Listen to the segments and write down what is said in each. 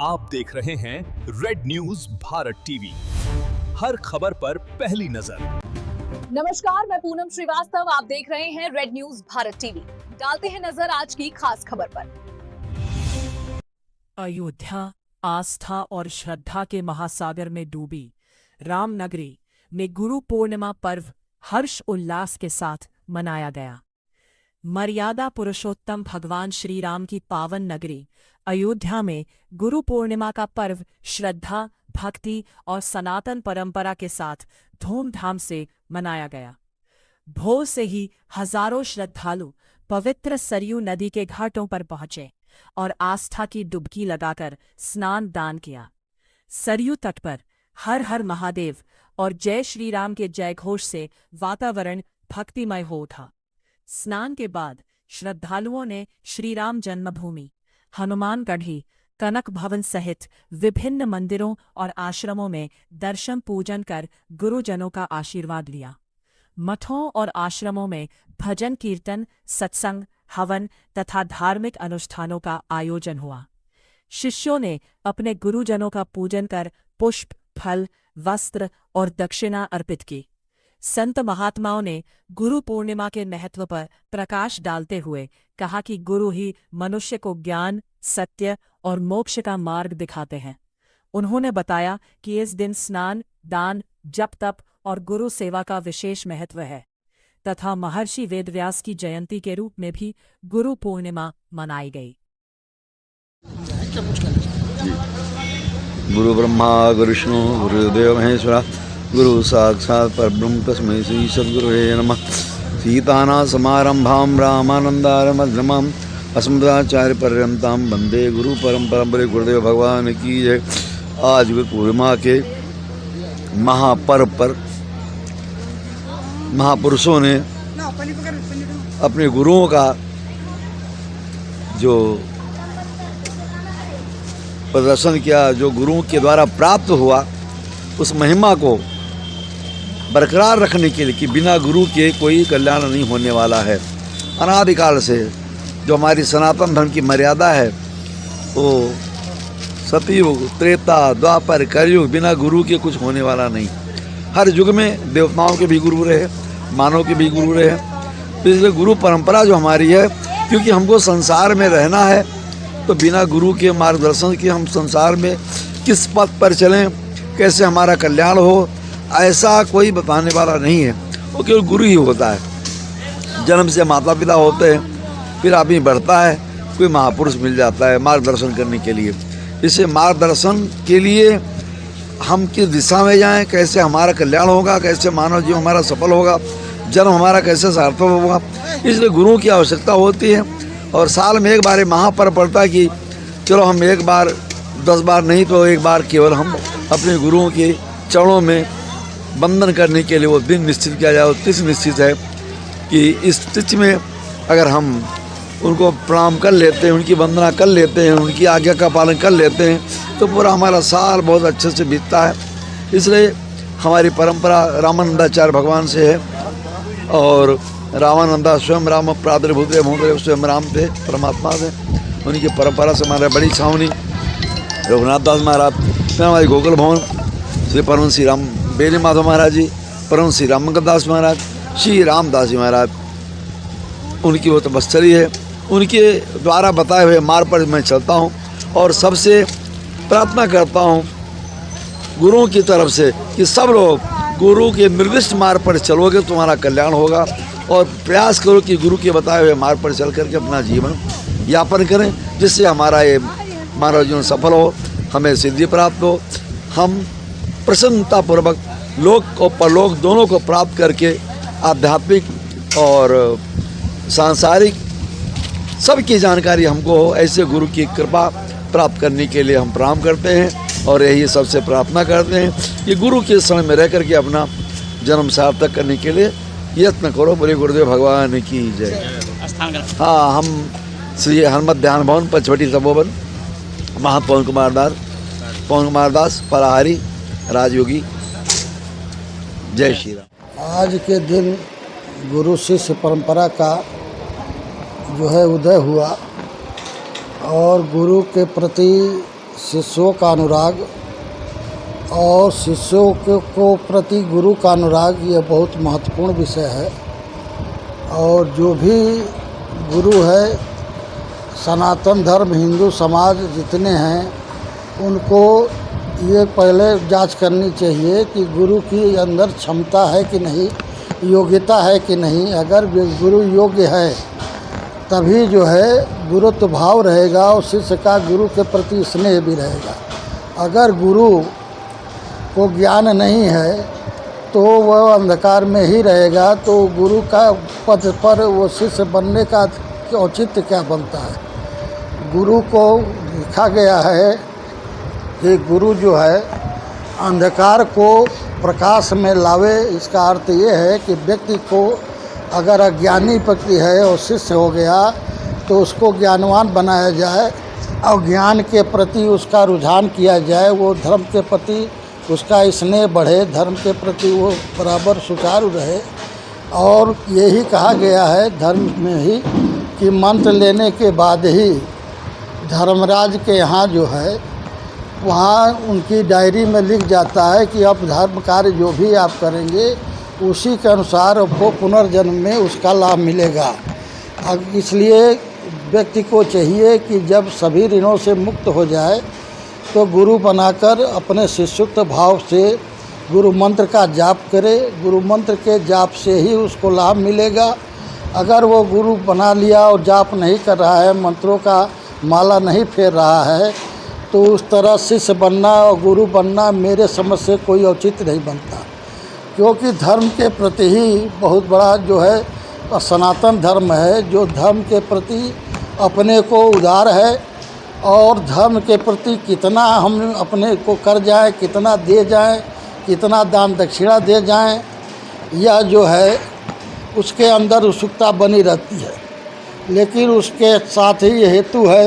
आप देख रहे हैं रेड न्यूज भारत टीवी, हर खबर पर पहली नजर। नमस्कार, मैं पूनम श्रीवास्तव, आप देख रहे हैं रेड न्यूज भारत टीवी। डालते हैं नजर आज की खास खबर पर। अयोध्या आस्था और श्रद्धा के महासागर में डूबी रामनगरी में गुरु पूर्णिमा पर्व हर्ष उल्लास के साथ मनाया गया। मर्यादा पुरुषोत्तम भगवान श्री राम की पावन नगरी अयोध्या में गुरु पूर्णिमा का पर्व श्रद्धा, भक्ति और सनातन परंपरा के साथ धूमधाम से मनाया गया। भोर से ही हजारों श्रद्धालु पवित्र सरयू नदी के घाटों पर पहुंचे और आस्था की डुबकी लगाकर स्नान दान किया। सरयू तट पर हर हर महादेव और जय श्री राम के जयघोष से वातावरण भक्तिमय हो उठा। स्नान के बाद श्रद्धालुओं ने श्री राम जन्मभूमि, हनुमानगढ़ी, कनक भवन सहित विभिन्न मंदिरों और आश्रमों में दर्शन पूजन कर गुरुजनों का आशीर्वाद लिया। मठों और आश्रमों में भजन कीर्तन, सत्संग, हवन तथा धार्मिक अनुष्ठानों का आयोजन हुआ। शिष्यों ने अपने गुरुजनों का पूजन कर पुष्प, फल, वस्त्र और दक्षिणा अर्पित की। संत महात्माओं ने गुरु पूर्णिमा के महत्व पर प्रकाश डालते हुए कहा कि गुरु ही मनुष्य को ज्ञान, सत्य और मोक्ष का मार्ग दिखाते हैं। उन्होंने बताया कि इस दिन स्नान, दान, जप तप और गुरु सेवा का विशेष महत्व है तथा महर्षि वेदव्यास की जयंती के रूप में भी गुरु पूर्णिमा मनाई गई। गुरु ब्रह्मा गुरु विष्णु गुरुदेव महेश्वरा गुरु साक्षात् परब्रह्म तस्मै श्री सद्गुरुवे नमः। सीतानां समारंभां रामानन्दारमध्यमाम् अस्मदाचार्य पर्यन्तां वन्दे गुरु परम्परां। गुरुदेव भगवान की जय। आज गुरु पूर्णिमा के महापर्व पर महापुरुषों ने अपने गुरुओं का जो प्रदर्शन किया, जो गुरुओं के द्वारा प्राप्त हुआ, उस महिमा को बरकरार रखने के लिए कि बिना गुरु के कोई कल्याण नहीं होने वाला है। अनादिकाल से जो हमारी सनातन धर्म की मर्यादा है वो सतयुग, त्रेता, द्वापर, कलयुग, बिना गुरु के कुछ होने वाला नहीं। हर युग में देवताओं के भी गुरु रहे, मानव के भी गुरु रहे। तो इसलिए गुरु परंपरा जो हमारी है, क्योंकि हमको संसार में रहना है, तो बिना गुरु के मार्गदर्शन के हम संसार में किस पथ पर चलें, कैसे हमारा कल्याण हो, ऐसा कोई बताने वाला नहीं है। वो केवल गुरु ही होता है। जन्म से माता पिता होते हैं, फिर आदमी बढ़ता है, कोई महापुरुष मिल जाता है मार्गदर्शन करने के लिए। इसे मार्गदर्शन के लिए हम किस दिशा में जाएं, कैसे हमारा कल्याण होगा, कैसे मानव जीवन हमारा सफल होगा, जन्म हमारा कैसे सार्थक होगा, इसलिए गुरुओं की आवश्यकता होती है। और साल में एक बार ये महापर्व पड़ता है कि चलो हम एक बार, 10 बार नहीं तो एक बार केवल हम अपने गुरुओं के चरणों में वंदन करने के लिए वो दिन निश्चित किया जाए। तिथि निश्चित है कि इस तिथि में अगर हम उनको प्रणाम कर लेते हैं, उनकी वंदना कर लेते हैं, उनकी आज्ञा का पालन कर लेते हैं, तो पूरा हमारा साल बहुत अच्छे से बीतता है। इसलिए हमारी परंपरा रामानंदाचार्य भगवान से है और रामानंदा स्वयं राम प्रादुर्भूत भूत स्वयं राम थे, परमात्मा थे। उनकी परंपरा से हमारे बड़ी छावनी रघुनाथ दास महाराज, फिर हमारे गोकुल भवन श्री परम श्री राम बेनी माधव महाराज जी, परम श्री रामंकर दास महाराज, श्री रामदास जी महाराज, उनकी वो तपस्वी है। उनके द्वारा बताए हुए मार्ग पर मैं चलता हूँ और सबसे प्रार्थना करता हूँ गुरुओं की तरफ से कि सब लोग गुरु के निर्दिष्ट मार्ग पर चलोगे तो तुम्हारा कल्याण होगा। और प्रयास करो कि गुरु के बताए हुए मार्ग पर चल करके अपना जीवन यापन करें, जिससे हमारा ये मानव जीवन सफल हो, हमें सिद्धि प्राप्त हो, हम प्रसन्नतापूर्वक लोक और परलोक दोनों को प्राप्त करके आध्यात्मिक और सांसारिक सबकी जानकारी हमको हो। ऐसे गुरु की कृपा प्राप्त करने के लिए हम प्रणाम करते हैं और यही सबसे प्रार्थना करते हैं कि गुरु के शरण में रह करके अपना जन्म सार्थक करने के लिए यत्न करो। बोले गुरुदेव भगवान की जय। हाँ, हम श्री हनुमत ध्यान भवन, पचवटी तपोवन, महंत पवन कुमार दास पराहारी राजयोगी। जय श्री राम। आज के दिन गुरु शिष्य परंपरा का जो है उदय हुआ और गुरु के प्रति शिष्यों का अनुराग और शिष्यों को प्रति गुरु का अनुराग ये बहुत महत्वपूर्ण विषय है। और जो भी गुरु है, सनातन धर्म हिंदू समाज जितने हैं उनको ये पहले जांच करनी चाहिए कि गुरु की अंदर क्षमता है कि नहीं, योग्यता है कि नहीं। अगर गुरु योग्य है तभी जो है गुरुत्व भाव रहेगा और शिष्य का गुरु के प्रति स्नेह भी रहेगा। अगर गुरु को ज्ञान नहीं है तो वह अंधकार में ही रहेगा, तो गुरु का पद पर वो शिष्य बनने का औचित्य क्या बनता है। गुरु को लिखा गया है कि गुरु जो है अंधकार को प्रकाश में लावे। इसका अर्थ ये है कि व्यक्ति को अगर अज्ञानी व्यक्ति है और शिष्य हो गया तो उसको ज्ञानवान बनाया जाए और ज्ञान के प्रति उसका रुझान किया जाए, वो धर्म के प्रति उसका स्नेह बढ़े, धर्म के प्रति वो बराबर सुचारू रहे। और यही कहा गया है धर्म में ही कि मंत्र लेने के बाद ही धर्मराज के यहाँ जो है वहाँ उनकी डायरी में लिख जाता है कि अब धर्म कार्य जो भी आप करेंगे उसी के अनुसार आपको पुनर्जन्म में उसका लाभ मिलेगा। अब इसलिए व्यक्ति को चाहिए कि जब सभी ऋणों से मुक्त हो जाए तो गुरु बनाकर अपने शिष्यत्व भाव से गुरु मंत्र का जाप करे। गुरु मंत्र के जाप से ही उसको लाभ मिलेगा। अगर वो गुरु बना लिया और जाप नहीं कर रहा है, मंत्रों का माला नहीं फेर रहा है, तो उस तरह शिष्य बनना और गुरु बनना मेरे समझ से कोई औचित्य नहीं बनता। क्योंकि धर्म के प्रति ही बहुत बड़ा जो है सनातन धर्म है, जो धर्म के प्रति अपने को उदार है और धर्म के प्रति कितना हम अपने को कर जाएं, कितना दे जाएं, कितना दान दक्षिणा दे जाएं, यह जो है उसके अंदर उत्सुकता बनी रहती है। लेकिन उसके साथ ही ये हेतु है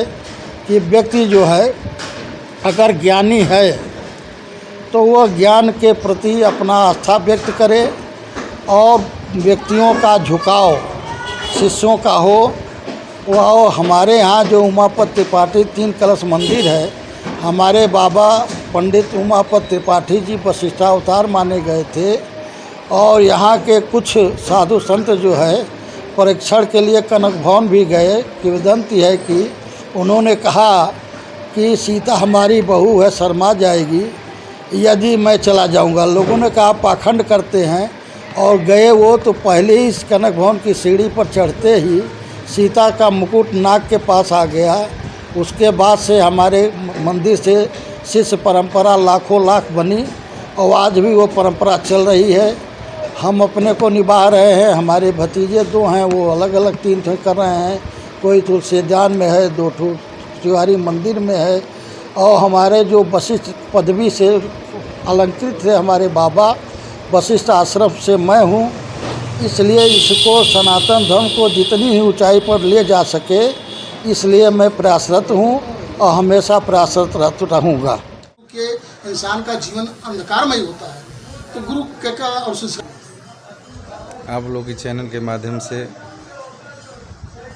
कि व्यक्ति जो है अगर ज्ञानी है तो वह ज्ञान के प्रति अपना आस्था व्यक्त करे और व्यक्तियों का झुकाव शिष्यों का हो। वह हमारे यहाँ जो उमापत त्रिपाठी 3 कलश मंदिर है, हमारे बाबा पंडित उमापत त्रिपाठी जी वशिष्ठावतार माने गए थे और यहाँ के कुछ साधु संत जो है परीक्षण के लिए कनक भवन भी गए। किंवदंती है कि उन्होंने कहा कि सीता हमारी बहू है, शर्मा जाएगी यदि मैं चला जाऊंगा। लोगों ने कहा पाखंड करते हैं और गए वो तो पहले ही इस कनक भवन की सीढ़ी पर चढ़ते ही सीता का मुकुट नाक के पास आ गया। उसके बाद से हमारे मंदिर से शिष्य परंपरा लाखों लाख बनी और आज भी वो परंपरा चल रही है। हम अपने को निभा रहे हैं, हमारे भतीजे 2 हैं वो अलग अलग 3 ठो कर रहे हैं, कोई तुलसीदान में है, 2 ठो तिवारी मंदिर में है। और हमारे जो वशिष्ठ पदवी से अलंकृत थे हमारे बाबा, वशिष्ठ आश्रम से मैं हूँ। इसलिए इसको सनातन धर्म को जितनी ही ऊंचाई पर ले जा सके इसलिए मैं प्रयासरत हूँ और हमेशा प्रयासरत रहूँगा। कि इंसान का जीवन अंधकारमय होता है तो गुरु क्या और शिष्य आप लोग के चैनल के माध्यम से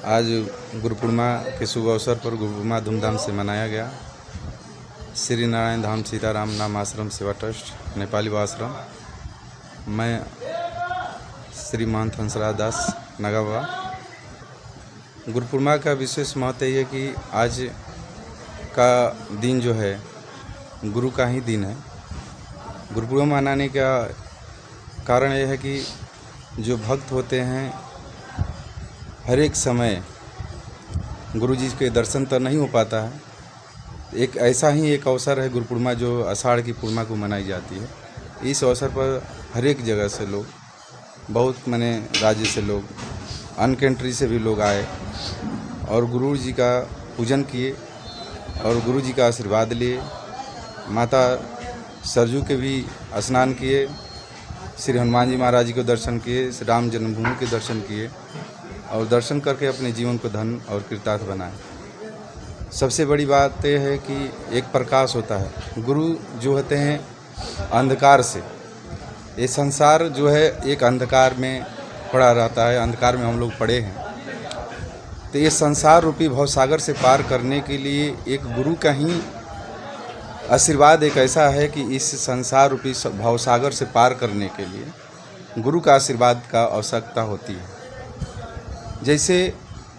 आज गुरु पूर्णिमा के शुभ अवसर पर गुरु पूर्णिमा धूमधाम से मनाया गया। श्री नारायण धाम सीताराम नाम आश्रम सेवा ट्रस्ट नेपाली आश्रम, मैं श्री महंत हंसराज दास नगावा। गुरु पूर्णिमा का विशेष महत्व ये है कि आज का दिन जो है गुरु का ही दिन है। गुरु पूर्णिमा मनाने का कारण यह है कि जो भक्त होते हैं हर एक समय गुरु जी के दर्शन तो नहीं हो पाता है। एक ऐसा ही एक अवसर है गुरु पूर्णिमा जो आषाढ़ की पूर्णिमा को मनाई जाती है। इस अवसर पर हर एक जगह से लोग, बहुत मने राज्य से लोग, अन्य कंट्री से भी लोग आए और गुरु जी का पूजन किए और गुरु जी का आशीर्वाद लिए। माता सरजू के भी स्नान किए, श्री हनुमान जी महाराज जी को दर्शन किए, श्री राम जन्मभूमि के दर्शन किए और दर्शन करके अपने जीवन को धन और कृतार्थ बनाए। सबसे बड़ी बात यह है कि एक प्रकाश होता है। गुरु जो होते हैं अंधकार से, ये संसार जो है एक अंधकार में पड़ा रहता है, अंधकार में हम लोग पड़े हैं। तो ये संसार रूपी भवसागर से पार करने के लिए एक गुरु का ही आशीर्वाद एक ऐसा है कि इस संसार रूपी भवसागर से पार करने के लिए गुरु का आशीर्वाद का आवश्यकता होती है। जैसे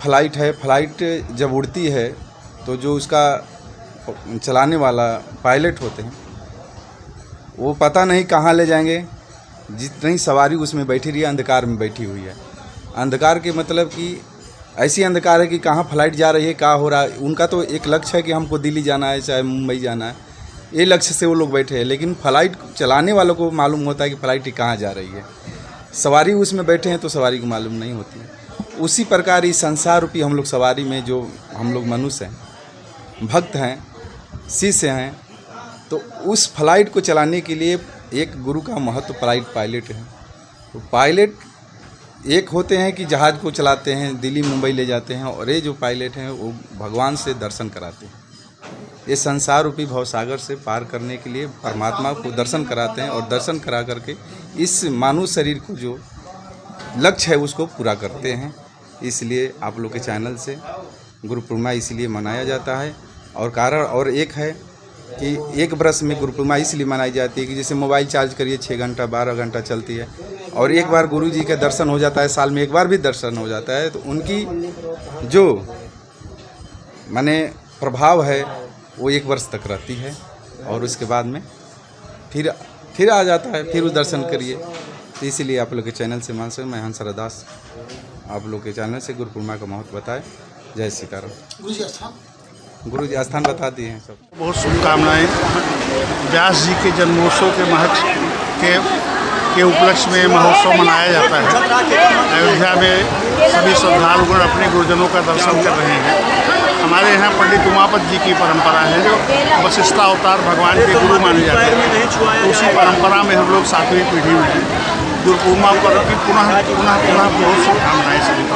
फ्लाइट है, फ्लाइट जब उड़ती है तो जो उसका चलाने वाला पायलट होते हैं वो पता नहीं कहाँ ले जाएंगे। जितनी सवारी उसमें बैठी रही है अंधकार में बैठी हुई है। अंधकार के मतलब कि ऐसी अंधकार है कि कहाँ फ्लाइट जा रही है, क्या हो रहा है। उनका तो एक लक्ष्य है कि हमको दिल्ली जाना है चाहे मुंबई जाना है, ये लक्ष्य से वो लोग बैठे हैं। लेकिन फ्लाइट चलाने वालों को मालूम होता है कि फ्लाइट कहाँ जा रही है। सवारी उसमें बैठे हैं तो सवारी को मालूम नहीं होती है। उसी प्रकार इस संसार रूपी हम लोग सवारी में जो हम लोग मनुष्य हैं, भक्त हैं, शिष्य हैं, तो उस फ्लाइट को चलाने के लिए एक गुरु का महत्व पायलट है। तो पायलट एक होते हैं कि जहाज़ को चलाते हैं, दिल्ली मुंबई ले जाते हैं, और ये जो पायलट हैं वो भगवान से दर्शन कराते हैं। ये संसार रूपी भवसागर से पार करने के लिए परमात्मा को दर्शन कराते हैं और दर्शन करा करके इस मानव शरीर को जो लक्ष्य है उसको पूरा करते हैं। इसलिए आप लोग के चैनल से गुरु पूर्णिमा इसलिए मनाया जाता है। और कारण और एक है कि एक बरस में गुरु पूर्णिमा इसलिए मनाई जाती है कि जैसे मोबाइल चार्ज करिए 6 घंटा 12 घंटा चलती है, और एक बार गुरु जी का दर्शन हो जाता है, साल में एक बार भी दर्शन हो जाता है, तो उनकी जो माने प्रभाव है वो 1 वर्ष तक रहती है, और उसके बाद में फिर आ जाता है, फिर वो दर्शन करिए। तो इसीलिए आप लोग के चैनल से मान से मैं हंस दास आप लोग के चैनल से गुरु पूर्णिमा का महत्व बताए। जय सीताराम। गुरु जी स्थान बता दिए हैं सब। बहुत शुभकामनाएं। व्यास जी के जन्मोत्सव के के उपलक्ष्य में महोत्सव मनाया जाता है। अयोध्या में सभी श्रद्धालुगण अपने गुरुजनों का दर्शन कर रहे हैं। हमारे यहाँ पंडित उमापत जी की परंपरा है जो वशिष्ठा अवतार भगवान के गुरु माने जाते हैं। तो उसी परंपरा में हम लोग 7वीं पीढ़ी में हैं। गुरु पूर्णिमा पर्व की पुनः बहुत शुभकामनाएं सभी को।